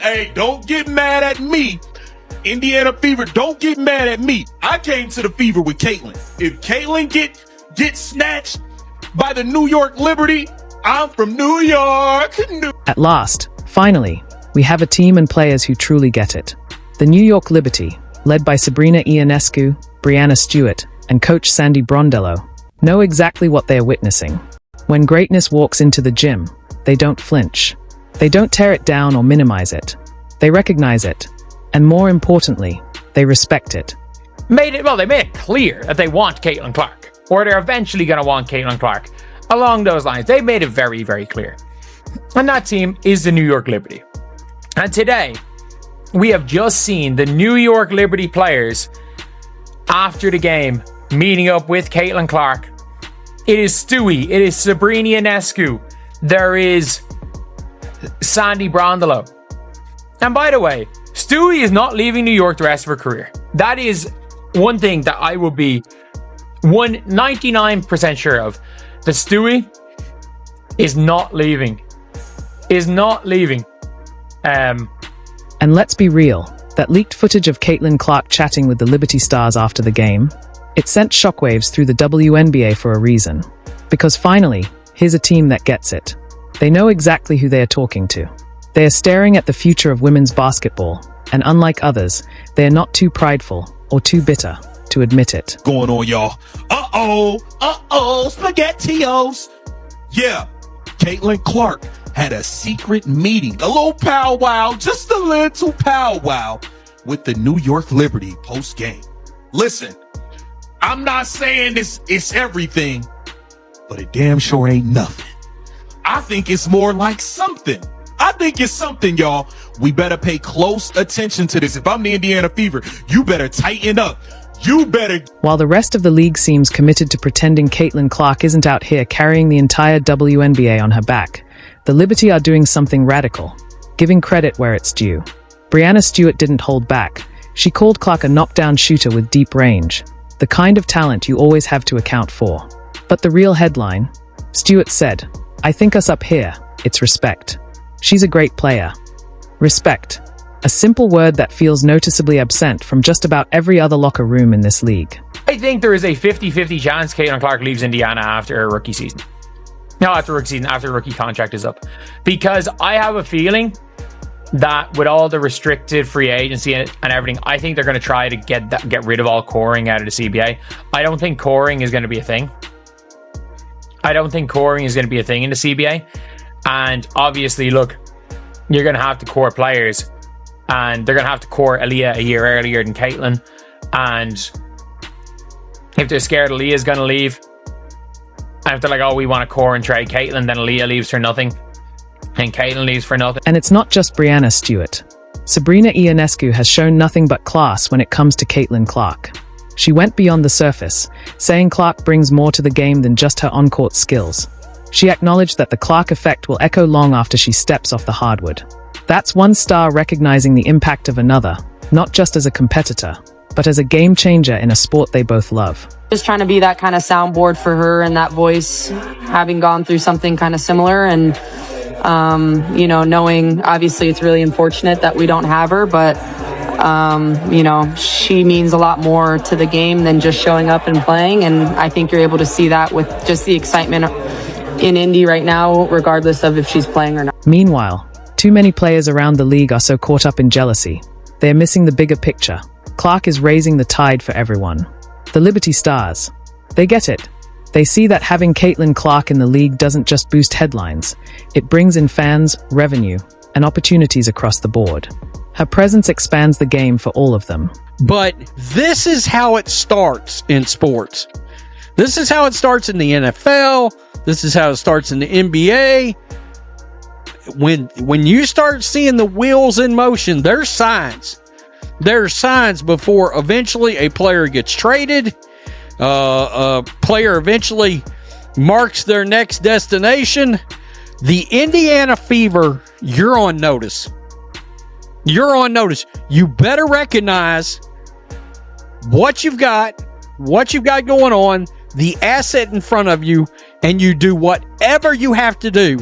Hey, don't get mad at me. Indiana Fever, don't get mad at me. I came to the Fever with Caitlin. If Caitlin get snatched by the New York Liberty, I'm from New York. At last, finally, we have a team and players who truly get it. The New York Liberty, led by Sabrina Ionescu, Brianna Stewart, and coach Sandy Brondello, know exactly what they are witnessing. When greatness walks into the gym, they don't flinch. They don't tear it down or minimize it. They recognize it. And more importantly, they respect it. They made it clear that they want Caitlin Clark, or they're eventually going to want Caitlin Clark. Along those lines, they made it very, very clear. And that team is the New York Liberty. And today, we have just seen the New York Liberty players, after the game, meeting up with Caitlin Clark. It is Stewie, it is Sabrina Ionescu, there is Sandy Brondello. And by the way, Stewie is not leaving New York the rest of her career. That is one thing that I will be 99% sure of. That Stewie is not leaving. And let's be real, that leaked footage of Caitlin Clark chatting with the Liberty Stars after the game, it sent shockwaves through the WNBA for a reason. Because finally, here's a team that gets it. They know exactly who they are talking to. They are staring at the future of women's basketball, and unlike others, they are not too prideful or too bitter to admit it. Going on, y'all. SpaghettiOs. Yeah, Caitlin Clark had a secret meeting, a little powwow, just a little powwow with the New York Liberty post-game. Listen, I'm not saying it's everything, but it damn sure ain't nothing. I think it's more like something. I think it's something, y'all. We better pay close attention to this. If I'm the Indiana Fever, you better tighten up. You better. While the rest of the league seems committed to pretending Caitlin Clark isn't out here carrying the entire WNBA on her back, the Liberty are doing something radical, giving credit where it's due. Brianna Stewart didn't hold back. She called Clark a knockdown shooter with deep range, the kind of talent you always have to account for. But the real headline? Stewart said, "I think us up here, it's respect. She's a great player." Respect. A simple word that feels noticeably absent from just about every other locker room in this league. I think there is a 50-50 chance Caitlin Clark leaves Indiana after her rookie season. No, after her rookie contract is up. Because I have a feeling that with all the restricted free agency and everything, I think they're going to try to get rid of all coring out of the CBA. I don't think coring is going to be a thing. I don't think coring is going to be a thing in the CBA. And obviously, look, you're going to have to core players. And they're going to have to core Aaliyah a year earlier than Caitlin. And if they're scared Aaliyah's going to leave, and if they're like, oh, we want to core and trade Caitlin, then Aaliyah leaves for nothing. And Caitlin leaves for nothing. And it's not just Brianna Stewart. Sabrina Ionescu has shown nothing but class when it comes to Caitlin Clark. She went beyond the surface, saying Clark brings more to the game than just her on-court skills. She acknowledged that the Clark effect will echo long after she steps off the hardwood. That's one star recognizing the impact of another, not just as a competitor, but as a game changer in a sport they both love. Just trying to be that kind of soundboard for her and that voice, having gone through something kind of similar and, knowing obviously it's really unfortunate that we don't have her, but, she means a lot more to the game than just showing up and playing. And I think you're able to see that with just the excitement in Indy right now, regardless of if she's playing or not. Meanwhile, too many players around the league are so caught up in jealousy. They are missing the bigger picture. Clark is raising the tide for everyone. The Liberty Stars. They get it. They see that having Caitlin Clark in the league doesn't just boost headlines. It brings in fans, revenue, and opportunities across the board. Her presence expands the game for all of them. But this is how it starts in sports. This is how it starts in the NFL. This is how it starts in the NBA. When you start seeing the wheels in motion, there's signs. There's signs before eventually a player gets traded. A player eventually marks their next destination. The Indiana Fever, you're on notice. You're on notice. You better recognize what you've got going on, the asset in front of you, and you do whatever you have to do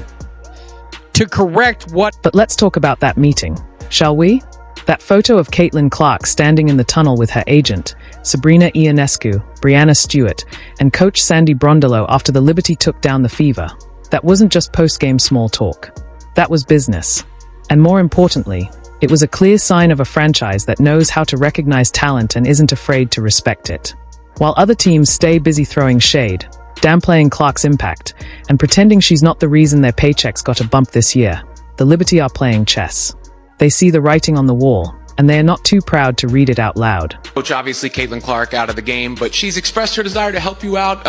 to correct what. But let's talk about that meeting. Shall we? That photo of Caitlin Clark standing in the tunnel with her agent, Sabrina Ionescu, Brianna Stewart, and coach Sandy Brondello after the Liberty took down the Fever. That wasn't just post-game small talk. That was business. And more importantly, it was a clear sign of a franchise that knows how to recognize talent and isn't afraid to respect it. While other teams stay busy throwing shade, downplaying Clark's impact, and pretending she's not the reason their paychecks got a bump this year, the Liberty are playing chess. They see the writing on the wall, and they are not too proud to read it out loud. Coach, obviously Caitlin Clark out of the game, but she's expressed her desire to help you out.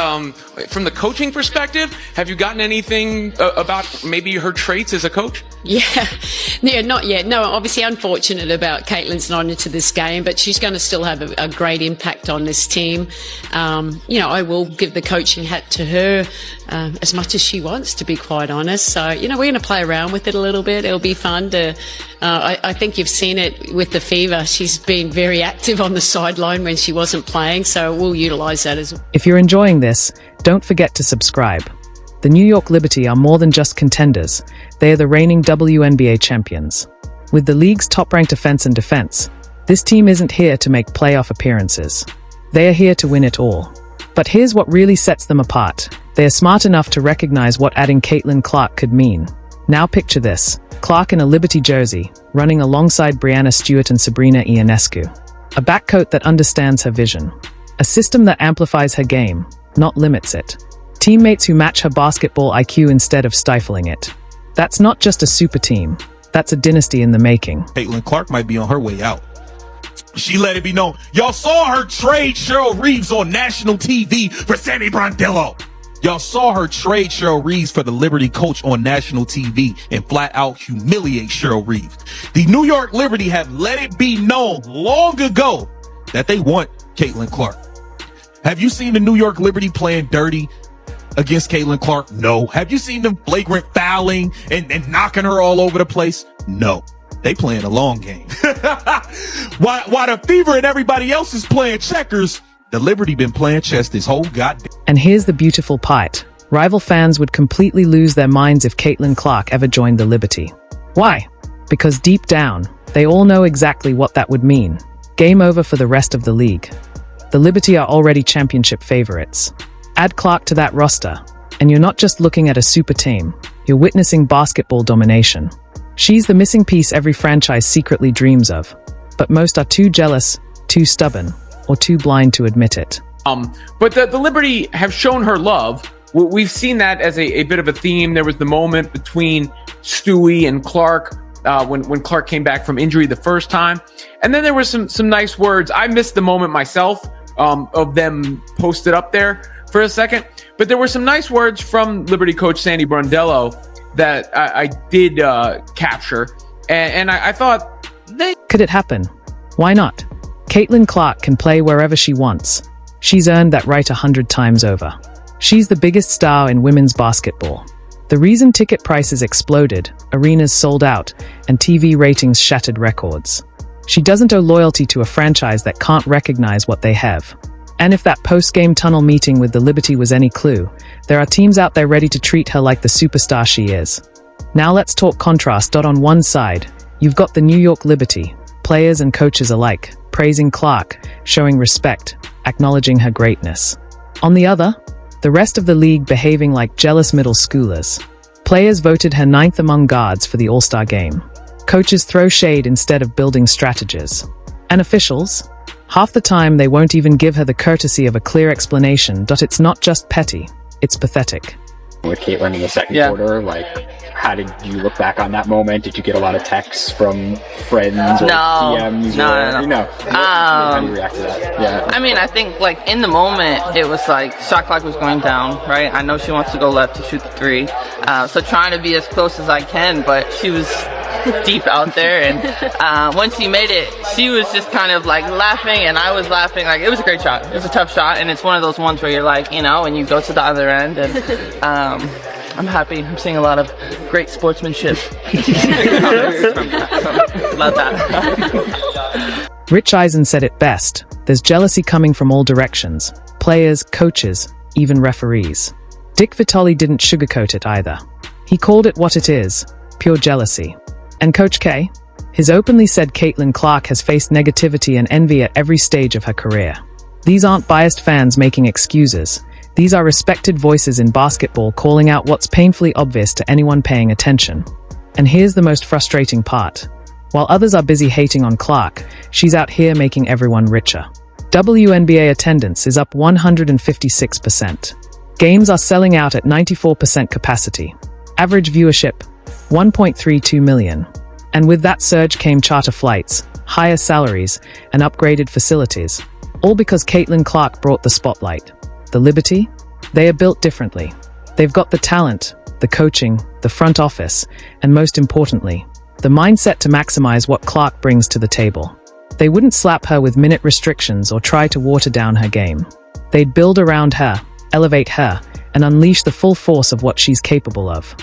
From the coaching perspective, have you gotten anything about maybe her traits as a coach? Yeah, not yet. No, obviously unfortunate about Caitlin's not into this game, but she's going to still have a great impact on this team. I will give the coaching hat to her as much as she wants, to be quite honest. So, we're going to play around with it a little bit. It'll be fun to, I think you've seen it with the Fever. She's been very active on the sideline when she wasn't playing, so we'll utilize that as well. If you're enjoying this, don't forget to subscribe. The New York Liberty are more than just contenders. They are the reigning WNBA champions. With the league's top-ranked offense and defense, this team isn't here to make playoff appearances. They are here to win it all. But here's what really sets them apart. They are smart enough to recognize what adding Caitlin Clark could mean. Now picture this. Clark in a Liberty jersey, running alongside Brianna Stewart and Sabrina Ionescu. A backcoat that understands her vision. A system that amplifies her game, not limits it. Teammates who match her basketball IQ instead of stifling it. That's not just a super team. That's a dynasty in the making. Caitlin Clark might be on her way out. She let it be known. Y'all saw her trade Cheryl Reeves on national TV for Sandy Brondello. Y'all saw her trade Cheryl Reeves for the Liberty coach on national TV and flat out humiliate Cheryl Reeves. The New York Liberty have let it be known long ago that they want Caitlin Clark. Have you seen the New York Liberty playing dirty against Caitlin Clark? No. Have you seen them flagrant fouling and knocking her all over the place? No. They playing a long game. While the Fever and everybody else is playing checkers, the Liberty been playing chess this whole goddamn. And here's the beautiful part. Rival fans would completely lose their minds if Caitlin Clark ever joined the Liberty. Why? Because deep down, they all know exactly what that would mean. Game over for the rest of the league. The Liberty are already championship favorites. Add Clark to that roster, and you're not just looking at a super team, you're witnessing basketball domination. She's the missing piece every franchise secretly dreams of, but most are too jealous, too stubborn, or too blind to admit it. But the Liberty have shown her love. We've seen that as a bit of a theme. There was the moment between Stewie and Clark when Clark came back from injury the first time. And then there was some nice words. I missed the moment myself of them posted up there for a second. But there were some nice words from Liberty coach Sandy Brondello that I did capture. And I thought, could it happen? Why not? Caitlin Clark can play wherever she wants. She's earned that right 100 times over. She's the biggest star in women's basketball. The reason ticket prices exploded, arenas sold out, and TV ratings shattered records. She doesn't owe loyalty to a franchise that can't recognize what they have. And if that post-game tunnel meeting with the Liberty was any clue, there are teams out there ready to treat her like the superstar she is. Now let's talk contrast. On one side, you've got the New York Liberty, players and coaches alike, praising Clark, showing respect, acknowledging her greatness. On the other, the rest of the league behaving like jealous middle schoolers. Players voted her 9th among guards for the All-Star game. Coaches throw shade instead of building strategies. And officials? Half the time they won't even give her the courtesy of a clear explanation. It's not just petty, it's pathetic. With Caitlin in the second quarter, how did you look back on that moment? Did you get a lot of texts from friends or DMs? No. How do you react to that? Yeah. I mean, I think in the moment, it was shot clock was going down, right? I know she wants to go left to shoot the three. So trying to be as close as I can, but she was deep out there. And once she made it, she was just kind of laughing and I was laughing. It was a great shot. It was a tough shot. And it's one of those ones where you're and you go to the other end and, I'm happy. I'm seeing a lot of great sportsmanship. Love that. Rich Eisen said it best. There's jealousy coming from all directions. Players, coaches, even referees. Dick Vitale didn't sugarcoat it either. He called it what it is, pure jealousy. And Coach K? His openly said Caitlin Clark has faced negativity and envy at every stage of her career. These aren't biased fans making excuses. These are respected voices in basketball calling out what's painfully obvious to anyone paying attention. And here's the most frustrating part. While others are busy hating on Clark, she's out here making everyone richer. WNBA attendance is up 156%. Games are selling out at 94% capacity. Average viewership, 1.32 million. And with that surge came charter flights, higher salaries, and upgraded facilities. All because Caitlin Clark brought the spotlight. The Liberty? They are built differently. They've got the talent, the coaching, the front office, and most importantly, the mindset to maximize what Clark brings to the table. They wouldn't slap her with minute restrictions or try to water down her game. They'd build around her, elevate her, and unleash the full force of what she's capable of.